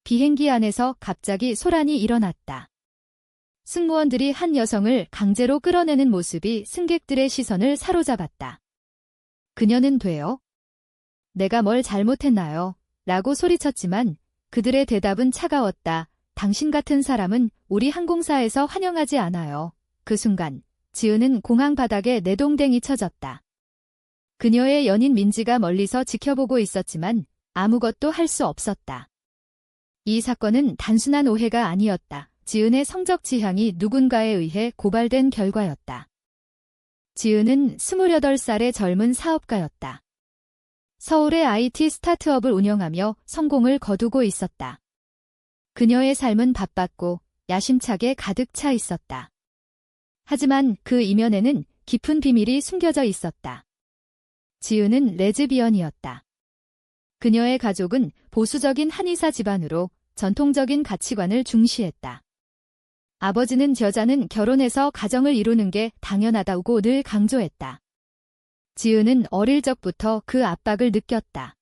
비행기 안에서 갑자기 소란이 일어났다. 승무원들이 한 여성을 강제로 끌어내는 모습이 승객들의 시선을 사로잡았다. 그녀는 돼요? 내가 뭘 잘못했나요? 라고 소리쳤지만 그들의 대답은 차가웠다. 당신 같은 사람은 우리 항공사에서 환영하지 않아요. 그 순간 지은은 공항 바닥에 내동댕이 쳐졌다. 그녀의 연인 민지가 멀리서 지켜보고 있었지만 아무것도 할 수 없었다. 이 사건은 단순한 오해가 아니었다. 지은의 성적 지향이 누군가에 의해 고발된 결과였다. 지은은 28살의 젊은 사업가였다. 서울의 IT 스타트업을 운영하며 성공을 거두고 있었다. 그녀의 삶은 바빴고 야심차게 가득 차 있었다. 하지만 그 이면에는 깊은 비밀이 숨겨져 있었다. 지은은 레즈비언이었다. 그녀의 가족은 보수적인 한의사 집안으로 전통적인 가치관을 중시했다. 아버지는 여자는 결혼해서 가정을 이루는 게 당연하다고 늘 강조했다. 지은은 어릴 적부터 그 압박을 느꼈다.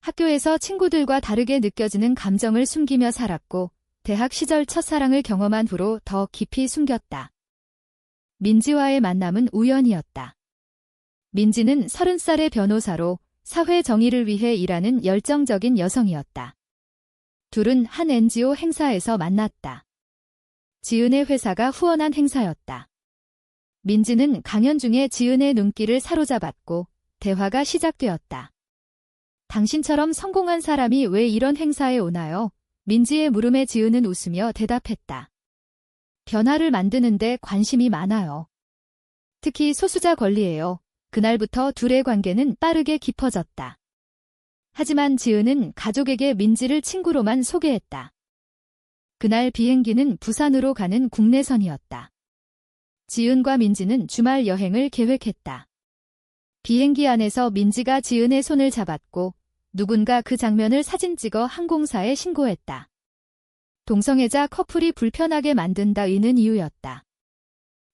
학교에서 친구들과 다르게 느껴지는 감정을 숨기며 살았고 대학 시절 첫사랑을 경험한 후로 더 깊이 숨겼다. 민지와의 만남은 우연이었다. 민지는 30살의 변호사로 사회 정의를 위해 일하는 열정적인 여성이었다. 둘은 한 NGO 행사에서 만났다. 지은의 회사가 후원한 행사였다. 민지는 강연 중에 지은의 눈길을 사로잡았고 대화가 시작되었다. 당신처럼 성공한 사람이 왜 이런 행사에 오나요? 민지의 물음에 지은은 웃으며 대답했다. 변화를 만드는데 관심이 많아요. 특히 소수자 권리예요. 그날부터 둘의 관계는 빠르게 깊어졌다. 하지만 지은은 가족에게 민지를 친구로만 소개했다. 그날 비행기는 부산으로 가는 국내선이었다. 지은과 민지는 주말 여행을 계획했다. 비행기 안에서 민지가 지은의 손을 잡았고 누군가 그 장면을 사진 찍어 항공사에 신고했다. 동성애자 커플이 불편하게 만든다 이는 이유였다.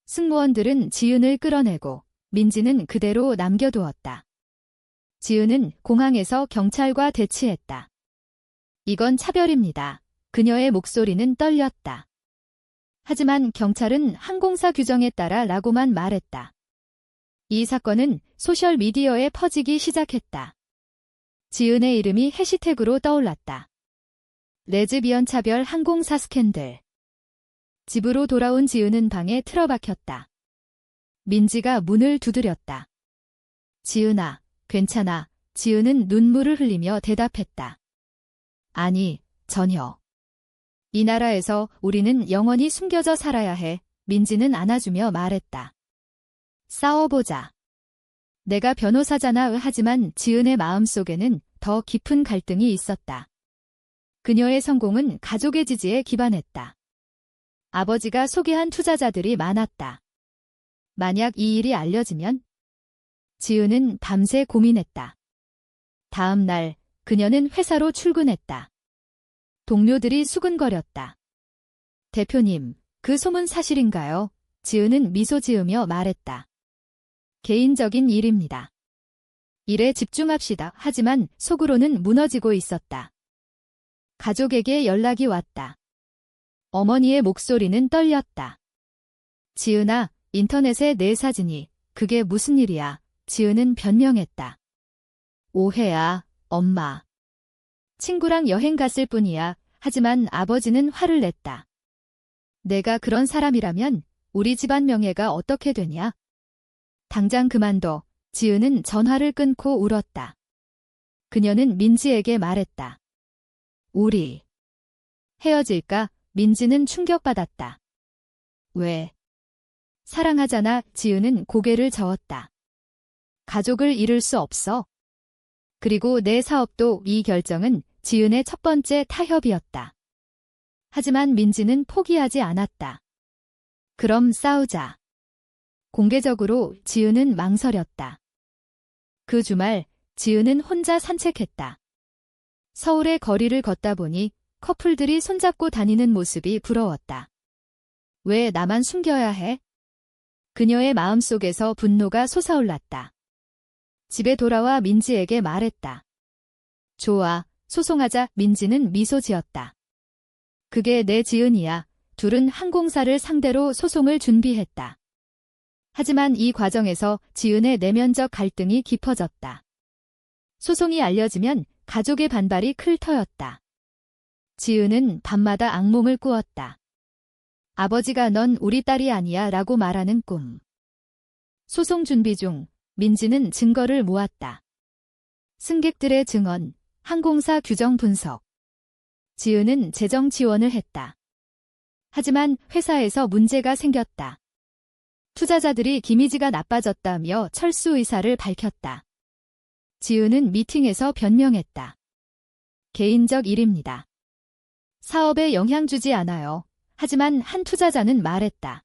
승무원들은 지은을 끌어내고 민지는 그대로 남겨두었다. 지은은 공항에서 경찰과 대치했다. 이건 차별입니다. 그녀의 목소리는 떨렸다. 하지만 경찰은 항공사 규정에 따라 라고만 말했다. 이 사건은 소셜미디어에 퍼지기 시작했다. 지은의 이름이 해시태그로 떠올랐다. 레즈비언 차별 항공사 스캔들. 집으로 돌아온 지은은 방에 틀어박혔다. 민지가 문을 두드렸다. 지은아, 괜찮아. 지은은 눈물을 흘리며 대답했다. 아니, 전혀. 이 나라에서 우리는 영원히 숨겨져 살아야 해. 민지는 안아주며 말했다. 싸워보자. 내가 변호사잖아. 하지만 지은의 마음속에는 더 깊은 갈등이 있었다. 그녀의 성공은 가족의 지지에 기반했다. 아버지가 소개한 투자자들이 많았다. 만약 이 일이 알려지면? 지은은 밤새 고민했다. 다음 날 그녀는 회사로 출근했다. 동료들이 수근거렸다. 대표님, 그 소문 사실인가요? 지은은 미소 지으며 말했다. 개인적인 일입니다. 일에 집중합시다. 하지만 속으로는 무너지고 있었다. 가족에게 연락이 왔다. 어머니의 목소리는 떨렸다. 지은아, 인터넷에 내 사진이. 그게 무슨 일이야? 지은은 변명했다. 오해야, 엄마. 친구랑 여행 갔을 뿐이야. 하지만 아버지는 화를 냈다. 내가 그런 사람이라면 우리 집안 명예가 어떻게 되냐? 당장 그만둬. 지은은 전화를 끊고 울었다. 그녀는 민지에게 말했다. 우리 헤어질까? 민지는 충격받았다. 왜? 사랑하잖아. 지은은 고개를 저었다. 가족을 잃을 수 없어. 그리고 내 사업도. 이 결정은 지은의 첫 번째 타협이었다. 하지만 민지는 포기하지 않았다. 그럼 싸우자. 공개적으로 지은은 망설였다. 그 주말 지은은 혼자 산책했다. 서울의 거리를 걷다 보니 커플들이 손잡고 다니는 모습이 부러웠다. 왜 나만 숨겨야 해? 그녀의 마음속에서 분노가 솟아올랐다. 집에 돌아와 민지에게 말했다. 좋아, 소송하자 민지는 미소 지었다. 그게 내 지은이야. 둘은 항공사를 상대로 소송을 준비했다. 하지만 이 과정에서 지은의 내면적 갈등이 깊어졌다. 소송이 알려지면 가족의 반발이 클 터였다. 지은은 밤마다 악몽을 꾸었다. 아버지가 넌 우리 딸이 아니야 라고 말하는 꿈. 소송 준비 중 민지는 증거를 모았다. 승객들의 증언, 항공사 규정 분석. 지은은 재정 지원을 했다. 하지만 회사에서 문제가 생겼다. 투자자들이 기미지가 나빠졌다며 철수 의사를 밝혔다. 지은은 미팅에서 변명했다. 개인적 일입니다. 사업에 영향 주지 않아요. 하지만 한 투자자는 말했다.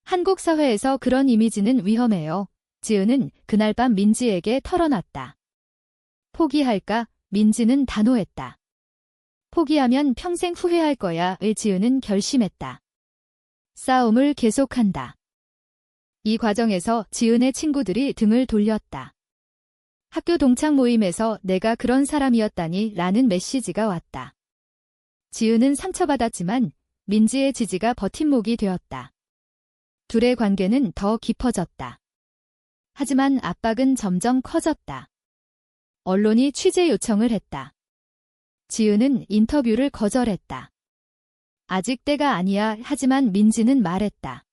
한국 사회에서 그런 이미지는 위험해요. 지은은 그날 밤 민지에게 털어놨다. 포기할까? 민지는 단호했다. 포기하면 평생 후회할 거야.을 지은은 결심했다. 싸움을 계속한다. 이 과정에서 지은의 친구들이 등을 돌렸다. 학교 동창 모임에서 내가 그런 사람이었다니 라는 메시지가 왔다. 지은은 상처받았지만 민지의 지지가 버팀목이 되었다. 둘의 관계는 더 깊어졌다. 하지만 압박은 점점 커졌다. 언론이 취재 요청을 했다. 지은은 인터뷰를 거절했다. 아직 때가 아니야. 하지만 민지는 말했다.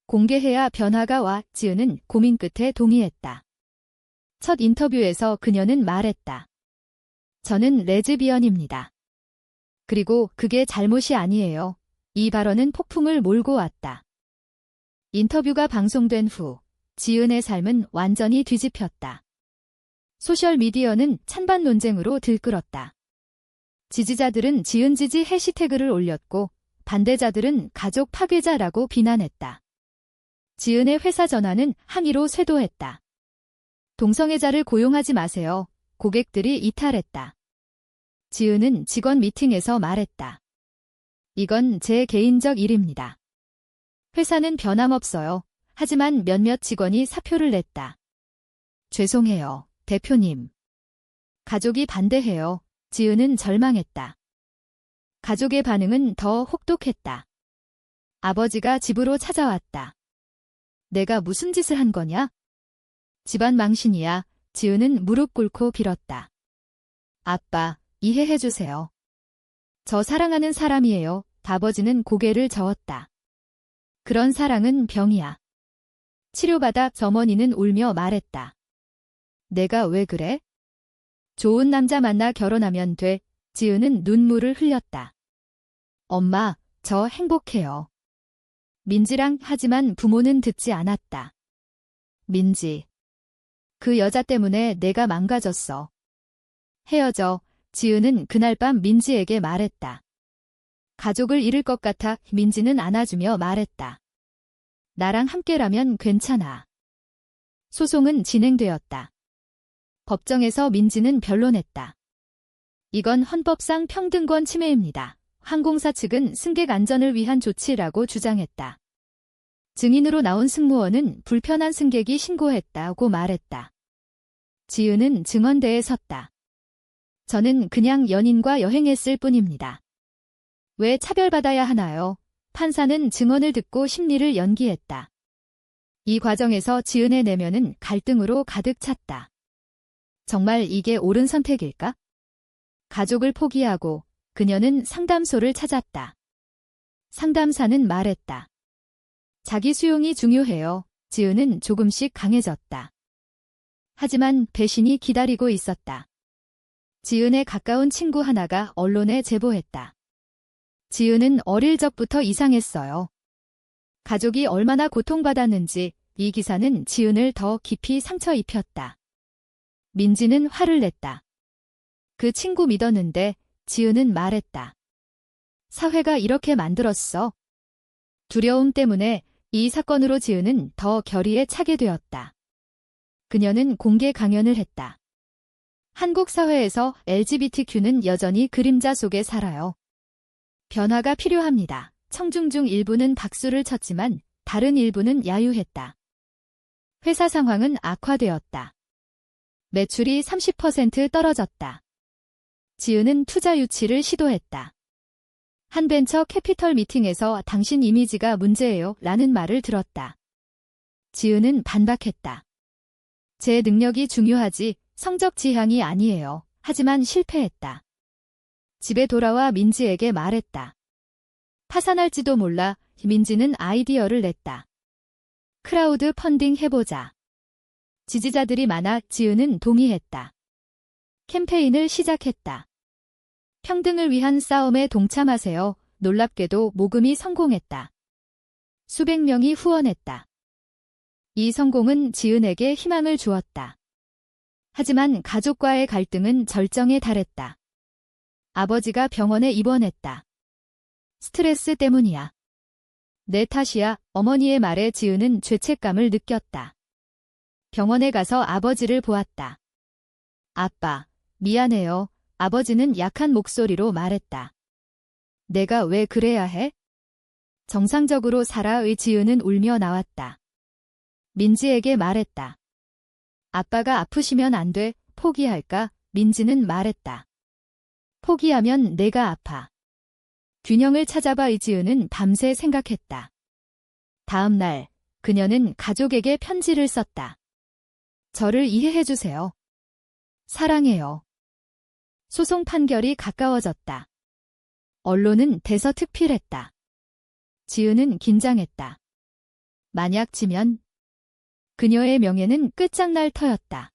공개해야 변화가 와. 지은은 고민 끝에 동의했다. 첫 인터뷰에서 그녀는 말했다. 저는 레즈비언입니다. 그리고 그게 잘못이 아니에요. 이 발언은 폭풍을 몰고 왔다. 인터뷰가 방송된 후 지은의 삶은 완전히 뒤집혔다. 소셜미디어는 찬반 논쟁으로 들끓었다. 지지자들은 지은 지지 해시태그를 올렸고 반대자들은 가족 파괴자라고 비난했다. 지은의 회사 전화는 항의로 쇄도했다. 동성애자를 고용하지 마세요. 고객들이 이탈했다. 지은은 직원 미팅에서 말했다. 이건 제 개인적 일입니다. 회사는 변함없어요. 하지만 몇몇 직원이 사표를 냈다. 죄송해요, 대표님. 가족이 반대해요. 지은은 절망했다. 가족의 반응은 더 혹독했다. 아버지가 집으로 찾아왔다. 내가 무슨 짓을 한 거냐? 집안 망신이야. 지은은 무릎 꿇고 빌었다. 아빠, 이해해주세요. 저 사랑하는 사람이에요. 아버지는 고개를 저었다. 그런 사랑은 병이야. 치료받아 어머니는 울며 말했다. 내가 왜 그래? 좋은 남자 만나 결혼하면 돼. 지은은 눈물을 흘렸다. 엄마, 저 행복해요. 민지랑 하지만 부모는 듣지 않았다. 민지. 그 여자 때문에 내가 망가졌어. 헤어져. 지은은 그날 밤 민지에게 말했다. 가족을 잃을 것 같아. 민지는 안아주며 말했다. 나랑 함께라면 괜찮아. 소송은 진행되었다. 법정에서 민지는 변론했다. 이건 헌법상 평등권 침해입니다. 항공사 측은 승객 안전을 위한 조치라고 주장했다. 증인으로 나온 승무원은 불편한 승객이 신고했다고 말했다. 지은은 증언대에 섰다. 저는 그냥 연인과 여행했을 뿐입니다. 왜 차별받아야 하나요? 판사는 증언을 듣고 심리를 연기했다. 이 과정에서 지은의 내면은 갈등으로 가득 찼다. 정말 이게 옳은 선택일까? 가족을 포기하고 그녀는 상담소를 찾았다. 상담사는 말했다. 자기 수용이 중요해요. 지은은 조금씩 강해졌다. 하지만 배신이 기다리고 있었다. 지은의 가까운 친구 하나가 언론에 제보했다. 지은은 어릴 적부터 이상했어요. 가족이 얼마나 고통받았는지 이 기사는 지은을 더 깊이 상처 입혔다. 민지는 화를 냈다. 그 친구 믿었는데 지은은 말했다. 사회가 이렇게 만들었어. 두려움 때문에 이 사건으로 지은은 더 결의에 차게 되었다. 그녀는 공개 강연을 했다. 한국 사회에서 LGBTQ는 여전히 그림자 속에 살아요. 변화가 필요합니다. 청중 중 일부는 박수를 쳤지만 다른 일부는 야유했다. 회사 상황은 악화되었다. 매출이 30% 떨어졌다. 지은은 투자 유치를 시도했다. 한 벤처 캐피털 미팅에서 당신 이미지가 문제예요 라는 말을 들었다. 지은은 반박했다. 제 능력이 중요하지 성적 지향이 아니에요. 하지만 실패했다. 집에 돌아와 민지에게 말했다. 파산할지도 몰라. 민지는 아이디어를 냈다. 크라우드 펀딩 해보자. 지지자들이 많아 지은은 동의했다. 캠페인을 시작했다. 평등을 위한 싸움에 동참하세요. 놀랍게도 모금이 성공했다. 수백 명이 후원했다. 이 성공은 지은에게 희망을 주었다. 하지만 가족과의 갈등은 절정에 달했다. 아버지가 병원에 입원했다. 스트레스 때문이야. 내 탓이야. 어머니의 말에 지은은 죄책감을 느꼈다. 병원에 가서 아버지를 보았다. 아빠, 미안해요. 아버지는 약한 목소리로 말했다. 내가 왜 그래야 해? 정상적으로 살아의 지은은 울며 나왔다. 민지에게 말했다. 아빠가 아프시면 안 돼. 포기할까? 민지는 말했다. 포기하면 내가 아파. 균형을 찾아봐. 이지은은 밤새 생각했다. 다음 날, 그녀는 가족에게 편지를 썼다. 저를 이해해주세요. 사랑해요. 소송 판결이 가까워졌다. 언론은 대서특필했다. 지은은 긴장했다. 만약 지면 그녀의 명예는 끝장날 터였다.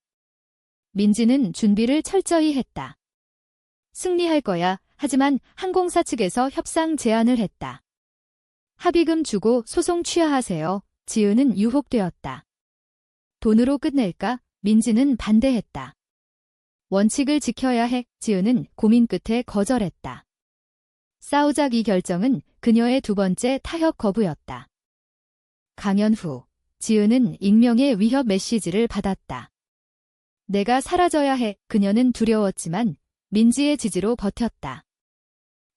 민지는 준비를 철저히 했다. 승리할 거야. 하지만 항공사 측에서 협상 제안을 했다. 합의금 주고 소송 취하하세요. 지은은 유혹되었다. 돈으로 끝낼까? 민지는 반대했다. 원칙을 지켜야 해. 지은은 고민 끝에 거절했다. 싸우자. 이 결정은 그녀의 두 번째 타협 거부였다. 강연 후 지은은 익명의 위협 메시지를 받았다. 내가 사라져야 해. 그녀는 두려웠지만 민지의 지지로 버텼다.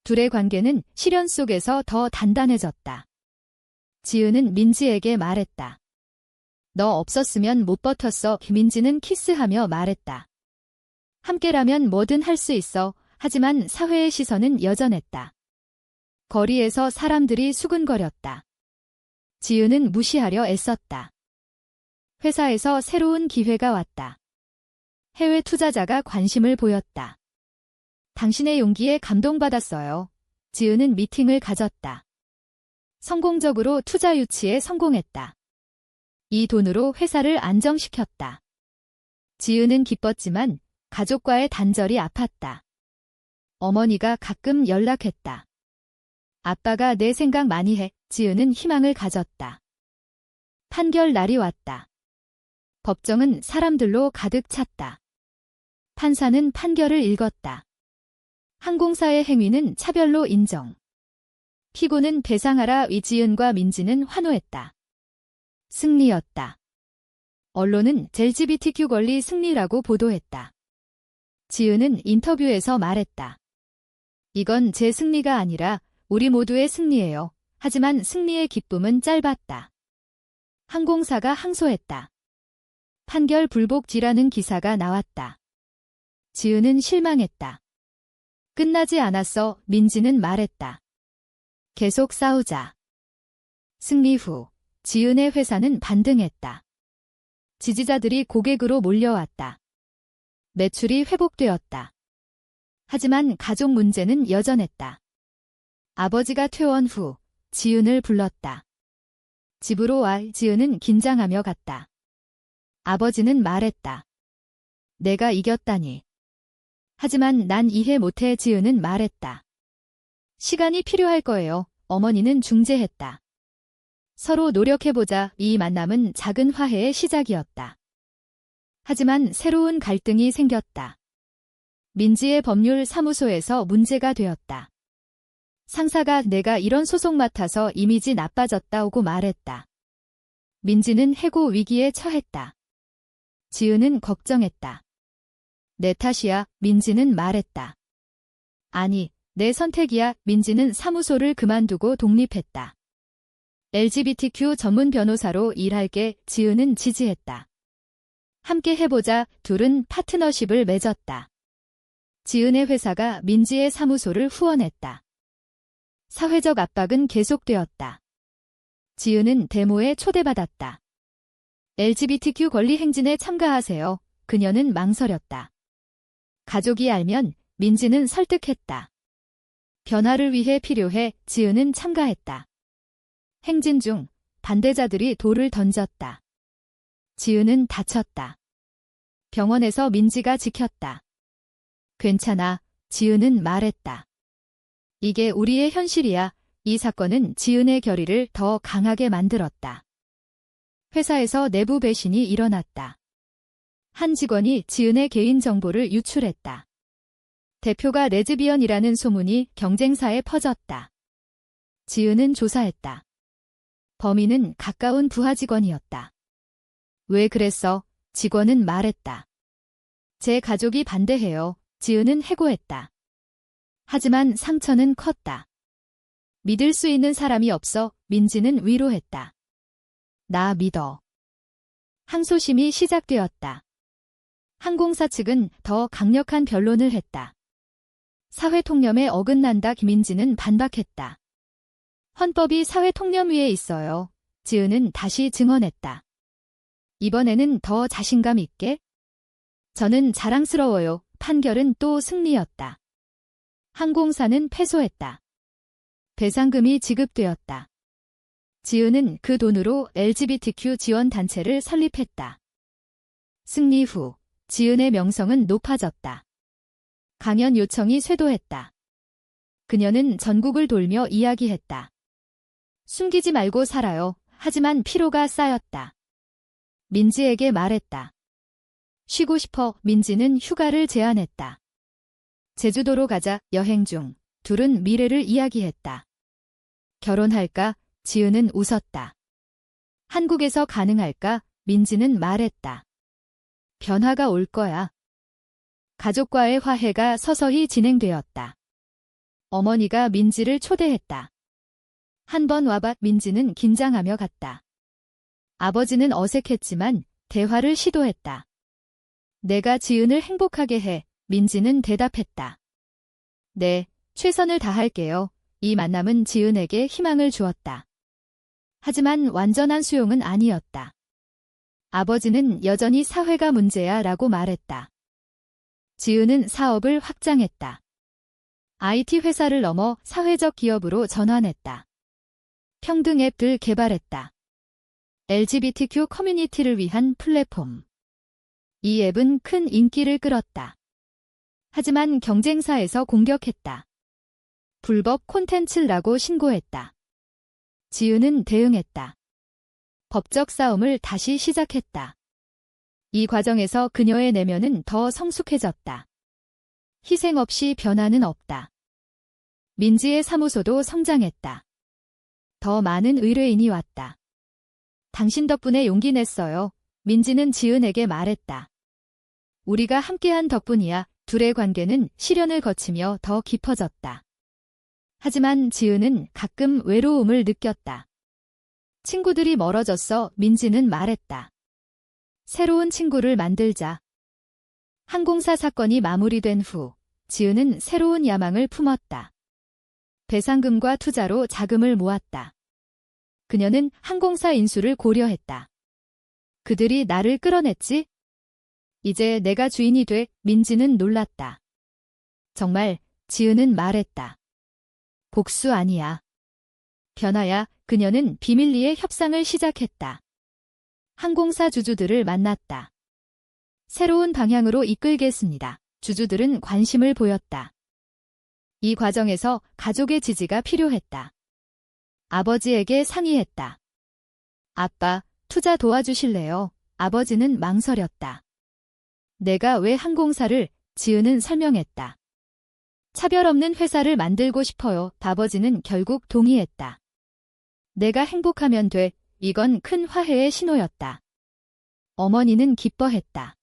둘의 관계는 시련 속에서 더 단단해졌다. 지은은 민지에게 말했다. 너 없었으면 못 버텼어. 민지는 키스하며 말했다. 함께라면 뭐든 할 수 있어. 하지만 사회의 시선은 여전했다. 거리에서 사람들이 수근거렸다. 지은은 무시하려 애썼다. 회사에서 새로운 기회가 왔다. 해외 투자자가 관심을 보였다. 당신의 용기에 감동받았어요. 지은은 미팅을 가졌다. 성공적으로 투자 유치에 성공했다. 이 돈으로 회사를 안정시켰다. 지은은 기뻤지만 가족과의 단절이 아팠다. 어머니가 가끔 연락했다. 아빠가 내 생각 많이 해. 지은은 희망을 가졌다. 판결 날이 왔다. 법정은 사람들로 가득 찼다. 판사는 판결을 읽었다. 항공사의 행위는 차별로 인정. 피고는 배상하라. 이지은과 민지는 환호했다. 승리였다. 언론은 LGBTQ 권리 승리라고 보도했다. 지은은 인터뷰에서 말했다. 이건 제 승리가 아니라 우리 모두의 승리예요. 하지만 승리의 기쁨은 짧았다. 항공사가 항소했다. 판결 불복지라는 기사가 나왔다. 지은은 실망했다. 끝나지 않았어. 민지는 말했다. 계속 싸우자. 승리 후 지은의 회사는 반등했다. 지지자들이 고객으로 몰려왔다. 매출이 회복되었다. 하지만 가족 문제는 여전했다. 아버지가 퇴원 후 지은을 불렀다. 집으로 와. 지은은 긴장하며 갔다. 아버지는 말했다. 내가 이겼다니. 하지만 난 이해 못해. 지은은 말했다. 시간이 필요할 거예요. 어머니는 중재했다. 서로 노력해보자. 이 만남은 작은 화해의 시작이었다. 하지만 새로운 갈등이 생겼다. 민지의 법률 사무소에서 문제가 되었다. 상사가 내가 이런 소송 맡아서 이미지 나빠졌다고 말했다. 민지는 해고 위기에 처했다. 지은은 걱정했다. 내 탓이야. 민지는 말했다. 아니, 내 선택이야. 민지는 사무소를 그만두고 독립했다. LGBTQ 전문 변호사로 일할게. 지은은 지지했다. 함께 해보자. 둘은 파트너십을 맺었다. 지은의 회사가 민지의 사무소를 후원했다. 사회적 압박은 계속되었다. 지은은 데모에 초대받았다. LGBTQ 권리 행진에 참가하세요. 그녀는 망설였다. 가족이 알면 민지는 설득했다. 변화를 위해 필요해 지은은 참가했다. 행진 중 반대자들이 돌을 던졌다. 지은은 다쳤다. 병원에서 민지가 지켰다. 괜찮아, 지은은 말했다. 이게 우리의 현실이야. 이 사건은 지은의 결의를 더 강하게 만들었다. 회사에서 내부 배신이 일어났다. 한 직원이 지은의 개인정보를 유출했다. 대표가 레즈비언이라는 소문이 경쟁사에 퍼졌다. 지은은 조사했다. 범인은 가까운 부하 직원이었다. 왜 그랬어? 직원은 말했다. 제 가족이 반대해요. 지은은 해고했다. 하지만 상처는 컸다. 믿을 수 있는 사람이 없어 민지는 위로했다. 나 믿어. 항소심이 시작되었다. 항공사 측은 더 강력한 변론을 했다. 사회통념에 어긋난다. 김민지는 반박했다. 헌법이 사회통념 위에 있어요. 지은은 다시 증언했다. 이번에는 더 자신감 있게? 저는 자랑스러워요. 판결은 또 승리였다. 항공사는 패소했다. 배상금이 지급되었다. 지은은 그 돈으로 LGBTQ 지원단체를 설립했다. 승리 후 지은의 명성은 높아졌다. 강연 요청이 쇄도했다. 그녀는 전국을 돌며 이야기했다. 숨기지 말고 살아요. 하지만 피로가 쌓였다. 민지에게 말했다. 쉬고 싶어. 민지는 휴가를 제안했다. 제주도로 가자. 여행 중 둘은 미래를 이야기했다. 결혼할까? 지은은 웃었다. 한국에서 가능할까? 민지는 말했다. 변화가 올 거야. 가족과의 화해가 서서히 진행되었다. 어머니가 민지를 초대했다. 한번 와봐. 민지는 긴장하며 갔다. 아버지는 어색했지만 대화를 시도했다. 내가 지은을 행복하게 해. 민지는 대답했다. 네, 최선을 다할게요. 이 만남은 지은에게 희망을 주었다. 하지만 완전한 수용은 아니었다. 아버지는 여전히 사회가 문제야 라고 말했다. 지은은 사업을 확장했다. IT 회사를 넘어 사회적 기업으로 전환했다. 평등 앱을 개발했다. LGBTQ 커뮤니티를 위한 플랫폼. 이 앱은 큰 인기를 끌었다. 하지만 경쟁사에서 공격했다. 불법 콘텐츠라고 신고했다. 지은은 대응했다. 법적 싸움을 다시 시작했다. 이 과정에서 그녀의 내면은 더 성숙해졌다. 희생 없이 변화는 없다. 민지의 사무소도 성장했다. 더 많은 의뢰인이 왔다. 당신 덕분에 용기 냈어요. 민지는 지은에게 말했다. 우리가 함께한 덕분이야. 둘의 관계는 시련을 거치며 더 깊어졌다. 하지만 지은은 가끔 외로움을 느꼈다. 친구들이 멀어졌어. 민지는 말했다. 새로운 친구를 만들자. 항공사 사건이 마무리된 후 지은은 새로운 야망을 품었다. 배상금과 투자로 자금을 모았다. 그녀는 항공사 인수를 고려했다. 그들이 나를 끌어냈지? 이제 내가 주인이 돼. 민지는 놀랐다. 정말? 지은은 말했다. 복수 아니야. 변화야. 그녀는 비밀리에 협상을 시작했다. 항공사 주주들을 만났다. 새로운 방향으로 이끌겠습니다. 주주들은 관심을 보였다. 이 과정에서 가족의 지지가 필요했다. 아버지에게 상의했다. 아빠, 투자 도와주실래요? 아버지는 망설였다. 내가 왜 항공사를? 지은은 설명했다. 차별 없는 회사를 만들고 싶어요. 아버지는 결국 동의했다. 내가 행복하면 돼. 이건 큰 화해의 신호였다. 어머니는 기뻐했다.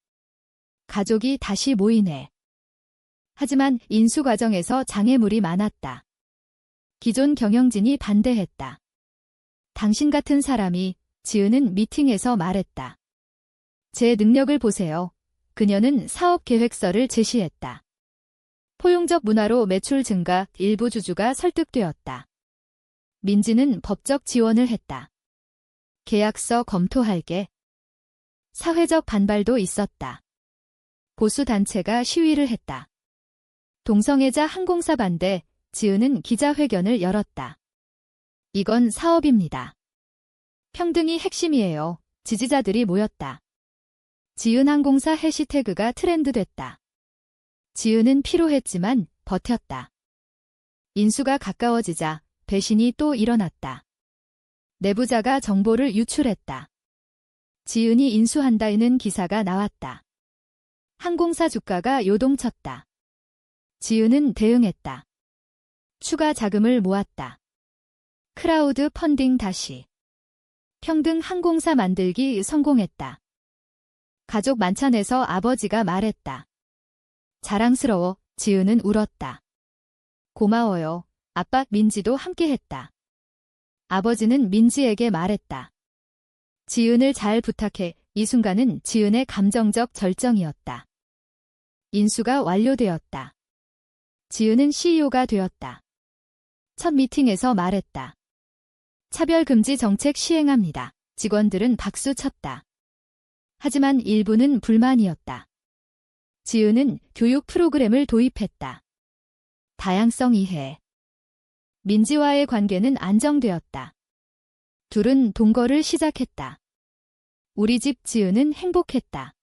가족이 다시 모이네. 하지만 인수 과정에서 장애물이 많았다. 기존 경영진이 반대했다. 당신 같은 사람이, 지은은 미팅에서 말했다. 제 능력을 보세요. 그녀는 사업 계획서를 제시했다. 포용적 문화로 매출 증가, 일부 주주가 설득되었다. 민지는 법적 지원을 했다. 계약서 검토할게. 사회적 반발도 있었다. 보수 단체가 시위를 했다. 동성애자 항공사 반대, 지은은 기자회견을 열었다. 이건 사업입니다. 평등이 핵심이에요. 지지자들이 모였다. 지은항공사 해시태그가 트렌드됐다. 지은은 피로했지만 버텼다. 인수가 가까워지자 배신이 또 일어났다. 내부자가 정보를 유출했다. 지은이 인수한다는 기사가 나왔다. 항공사 주가가 요동쳤다. 지은은 대응했다. 추가 자금을 모았다. 크라우드 펀딩 다시. 평등 항공사 만들기 성공했다. 가족 만찬에서 아버지가 말했다. 자랑스러워. 지은은 울었다. 고마워요. 아빠 민지도 함께했다. 아버지는 민지에게 말했다. 지은을 잘 부탁해. 이 순간은 지은의 감정적 절정이었다. 인수가 완료되었다. 지은은 CEO가 되었다. 첫 미팅에서 말했다. 차별금지 정책 시행합니다. 직원들은 박수 쳤다. 하지만 일부는 불만이었다. 지은은 교육 프로그램을 도입했다. 다양성 이해. 민지와의 관계는 안정되었다. 둘은 동거를 시작했다. 우리 집 지은은 행복했다.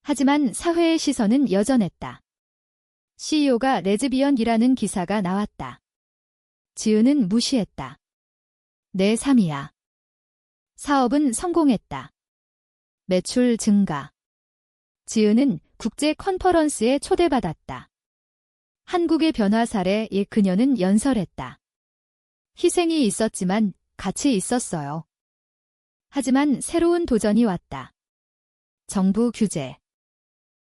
하지만 사회의 시선은 여전했다. CEO가 레즈비언이라는 기사가 나왔다. 지은은 무시했다. 내 삶이야. 사업은 성공했다. 매출 증가. 지은은 국제 컨퍼런스에 초대받았다. 한국의 변화 사례에 그녀는 연설했다. 희생이 있었지만 같이 있었어요. 하지만 새로운 도전이 왔다. 정부 규제.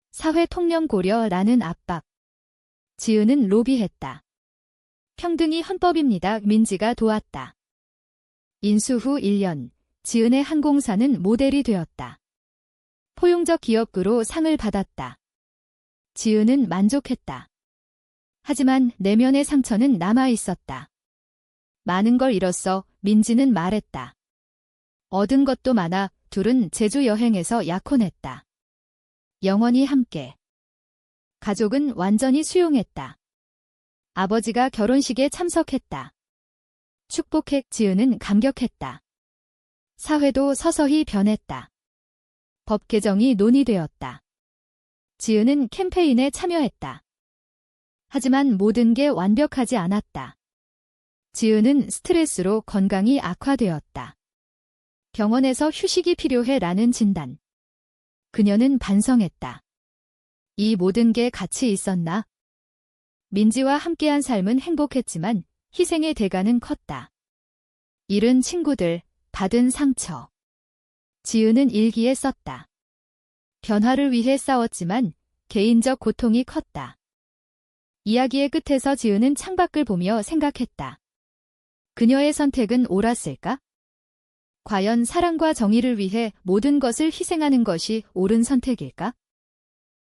사회 통념 고려라는 압박. 지은은 로비했다. 평등이 헌법입니다. 민지가 도왔다. 인수 후 1년, 지은의 항공사는 모델이 되었다. 포용적 기업구로 상을 받았다. 지은은 만족했다. 하지만 내면의 상처는 남아 있었다. 많은 걸 잃었어. 민지는 말했다. 얻은 것도 많아. 둘은 제주 여행에서 약혼했다. 영원히 함께. 가족은 완전히 수용했다. 아버지가 결혼식에 참석했다. 축복해. 지은은 감격했다. 사회도 서서히 변했다. 법 개정이 논의되었다. 지은은 캠페인에 참여했다. 하지만 모든 게 완벽하지 않았다. 지은은 스트레스로 건강이 악화되었다. 병원에서 휴식이 필요해라는 진단. 그녀는 반성했다. 이 모든 게 가치 있었나? 민지와 함께한 삶은 행복했지만 희생의 대가는 컸다. 잃은 친구들, 받은 상처. 지은은 일기에 썼다. 변화를 위해 싸웠지만 개인적 고통이 컸다. 이야기의 끝에서 지은은 창밖을 보며 생각했다. 그녀의 선택은 옳았을까? 과연 사랑과 정의를 위해 모든 것을 희생하는 것이 옳은 선택일까?